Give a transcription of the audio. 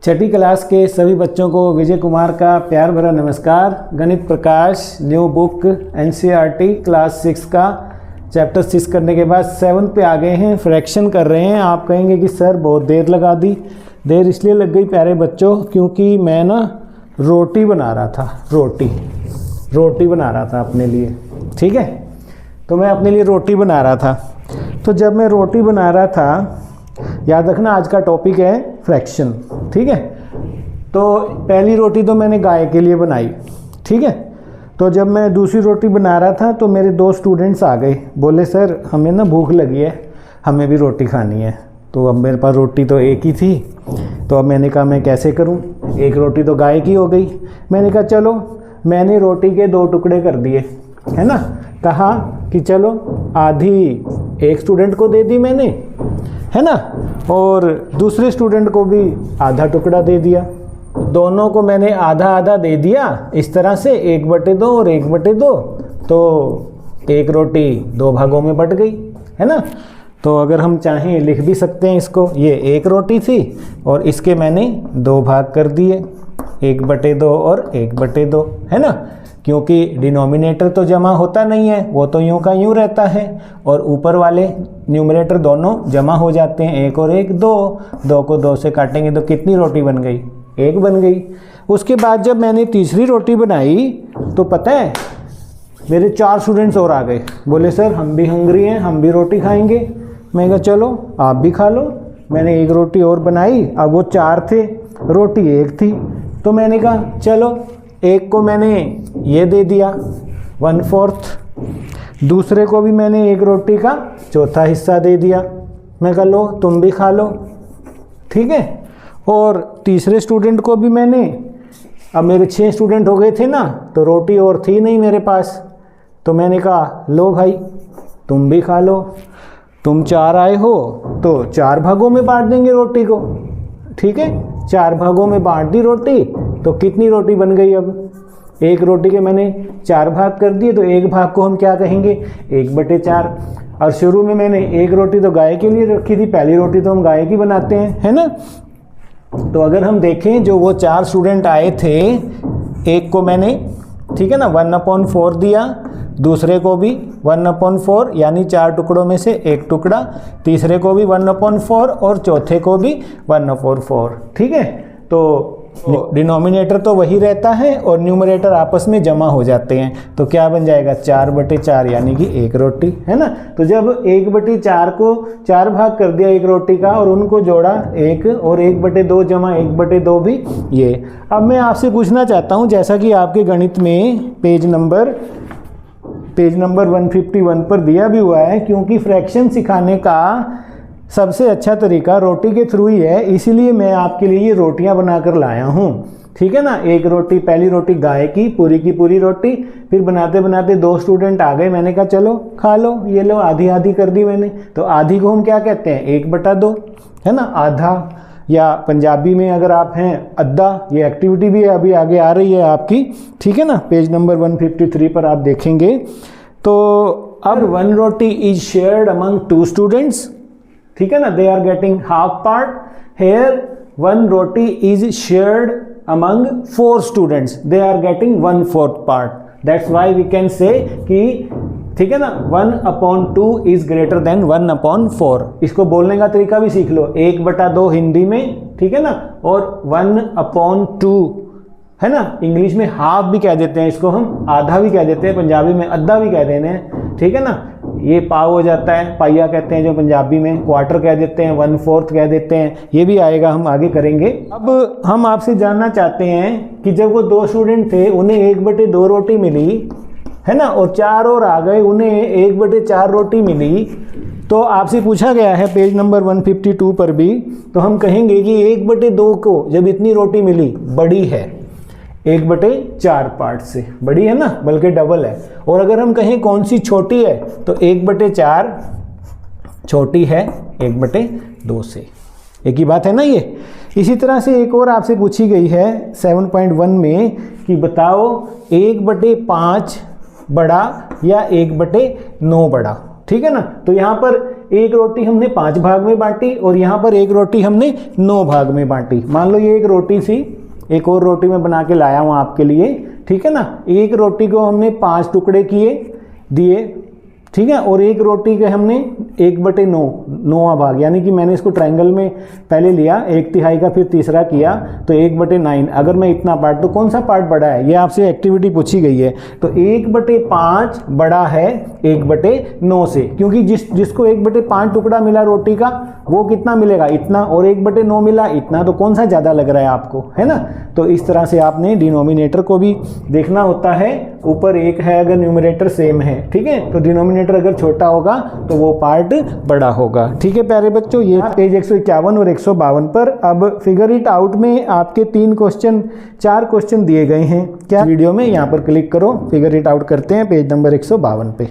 छठी class के सभी बच्चों को विजय कुमार का प्यार भरा नमस्कार। गणित प्रकाश न्यू बुक एनसीईआरटी क्लास 6 का चैप्टर 6 करने के बाद 7 पे आ गए हैं, फ्रैक्शन कर रहे हैं। आप कहेंगे कि सर बहुत देर लगा दी। देर इसलिए लग गई प्यारे बच्चों क्योंकि मैं ना रोटी बना रहा था, रोटी बना रहा था अपने लिए। ठीक है, तो मैं अपने लिए रोटी बना रहा था। तो जब मैं रोटी बना रहा था, याद रखना आज का टॉपिक है फ्रैक्शन। ठीक है, तो पहली रोटी तो मैंने गाय के लिए बनाई। ठीक है, तो जब मैं दूसरी रोटी बना रहा था तो मेरे 2 स्टूडेंट्स आ गए, बोले सर हमें ना भूख लगी है, हमें भी रोटी खानी है। तो अब मेरे पास रोटी तो एक ही थी, तो अब मैंने कहा मैं कैसे करूं, एक रोटी तो गाय की हो गई। मैंने कहा चलो, मैंने रोटी के 2 टुकड़े कर दिए, है ना। कहा कि चलो आधी एक स्टूडेंट को दे दी मैंने, है ना, और दूसरे स्टूडेंट को भी आधा टुकड़ा दे दिया। दोनों को मैंने आधा आधा दे दिया इस तरह से, 1/2 और 1/2, तो एक रोटी 2 भागों में बट गई, है ना। तो अगर हम चाहें लिख भी सकते हैं इसको, ये एक रोटी थी और इसके मैंने 2 भाग कर दिए, 1/2 और 1/2, है ना। क्योंकि डिनोमिनेटर तो जमा होता नहीं है, वो तो यूं का यूं रहता है, और ऊपर वाले न्यूमरेटर दोनों जमा हो जाते हैं, 1 और 1 2, 2 को 2 से काटेंगे तो कितनी रोटी बन गई, 1 बन गई। उसके बाद जब मैंने तीसरी रोटी बनाई तो पता है मेरे 4 स्टूडेंट्स और आ गए, बोले सर हम भी हंग्री हैं, हम भी रोटी खाएंगे। मैं कहा चलो आप भी खा लो। मैंने 1 रोटी और बनाई, अब वो 4 थे, रोटी 1 थी, तो मैंने कहा चलो एक को मैंने ये दे दिया 1/4, दूसरे को भी मैंने 1 रोटी का चौथा हिस्सा दे दिया। मैं कहा लो तुम भी खा लो। ठीक है, और तीसरे स्टूडेंट को भी मैंने, अब मेरे 6 स्टूडेंट हो गए थे ना, तो रोटी और थी नहीं मेरे पास, तो मैंने कहा लो भाई तुम भी खा लो, तुम 4 आए हो तो 4 भागों में बांट देंगे रोटी को। ठीक है, 4 भागों में बांट दी रोटी, तो कितनी रोटी बन गई, अब एक रोटी के मैंने 4 भाग कर दिए, तो एक भाग को हम क्या कहेंगे, 1/4। और शुरू में मैंने 1 रोटी तो गाय के लिए रखी थी, पहली रोटी तो हम गाय की बनाते हैं, है ना। तो अगर हम देखें जो वो 4 स्टूडेंट आए थे, एक को मैंने, ठीक है ना, 1/4 दिया, दूसरे को भी 1/4 यानी 4 टुकड़ों में से 1 टुकड़ा, तीसरे को भी 1/4 और चौथे को भी 1/4। ठीक है, तो डिनोमिनेटर तो वही रहता है और न्यूमरेटर आपस में जमा हो जाते हैं, तो क्या बन जाएगा 4/4 यानी कि 1 रोटी, है ना। तो जब 1/4 को 4 भाग कर दिया 1 रोटी का और उनको जोड़ा 1 और 1/2 जमा 1/2 भी ये। अब मैं आपसे पूछना चाहता हूँ, जैसा कि आपके गणित में पेज नंबर 151 पर दिया भी हुआ है, क्योंकि फ्रैक्शन सिखाने का सबसे अच्छा तरीका रोटी के थ्रू ही है, इसीलिए मैं आपके लिए ये रोटियां बनाकर लाया हूँ। ठीक है ना, एक रोटी, पहली रोटी गाय की पूरी रोटी, फिर बनाते बनाते 2 स्टूडेंट आ गए, मैंने कहा चलो खा लो, ये लो आधी आधी कर दी मैंने। तो आधी को हम क्या कहते हैं, 1/2, है ना, आधा, या पंजाबी में अगर आप हैं अद्धा। ये एक्टिविटी भी अभी आगे आ रही है आपकी, ठीक है ना, पेज नंबर 153 पर आप देखेंगे। तो अब 1 roti is shared among 2 students, ठीक है ना, they are getting half part. Here 1 roti is shared among 4 students, they are getting 1/4 part. That's why we can say कि, ठीक है ना, 1/2 इज ग्रेटर देन 1/4। इसको बोलने का तरीका भी सीख लो, 1/2 हिंदी में, ठीक है ना, और 1/2, है ना, इंग्लिश में हाफ भी कह देते हैं इसको, हम आधा भी कह देते हैं, पंजाबी में अद्धा भी कह देते हैं, ठीक है ना। ये पाव हो जाता है, पाइया कहते हैं जो पंजाबी में, क्वार्टर कह देते हैं, 1/4 कह देते हैं, ये भी आएगा, हम आगे करेंगे। अब हम आपसे जानना चाहते हैं कि जब वो 2 स्टूडेंट थे उन्हें 1/2 रोटी मिली, है ना, और 4 और आ गए उन्हें 1/4 रोटी मिली, तो आपसे पूछा गया है पेज नंबर 152 पर भी, तो हम कहेंगे कि 1/2 को जब इतनी रोटी मिली, बड़ी है, 1/4 पार्ट से बड़ी है ना, बल्कि डबल है। और अगर हम कहें कौन सी छोटी है, तो 1/4 छोटी है 1/2 से, एक ही बात है ना ये। इसी तरह से एक और आपसे पूछी गई है 7.1 में कि बताओ 1/5 बड़ा या 1/9 बड़ा, ठीक है ना। तो यहाँ पर एक रोटी हमने 5 भाग में बांटी और यहाँ पर एक रोटी हमने 9 भाग में बांटी। मान लो ये एक रोटी थी, एक और रोटी मैं बना के लाया हूँ आपके लिए, ठीक है ना। एक रोटी को हमने 5 टुकड़े दिए, ठीक है, और एक रोटी के हमने 1/9 9वां भाग, यानी कि मैंने इसको ट्रायंगल में पहले लिया, 1/3 का, फिर तीसरा किया, तो 1/9। अगर मैं इतना पार्ट, तो कौन सा पार्ट बड़ा है, ये आपसे एक्टिविटी पूछी गई है। तो 1/5 बड़ा है 1/9 से, क्योंकि जिसको 1/5 टुकड़ा मिला रोटी का, वो कितना मिलेगा, इतना, और 1/9 मिला इतना, तो कौन सा ज़्यादा लग रहा है आपको, है ना। तो इस तरह से आपने डिनोमिनेटर को भी देखना होता है। ऊपर 1 है अगर न्यूमरेटर सेम है, ठीक है, तो डिनोमिनेटर अगर छोटा होगा तो वो पार्ट बड़ा होगा। ठीक है प्यारे बच्चों, ये पेज 151 और 152 पर। अब फिगर इट आउट में आपके 4 क्वेश्चन दिए गए हैं क्या वीडियो में, यहाँ पर क्लिक करो, फिगर इट आउट करते हैं पेज नंबर 152 पे।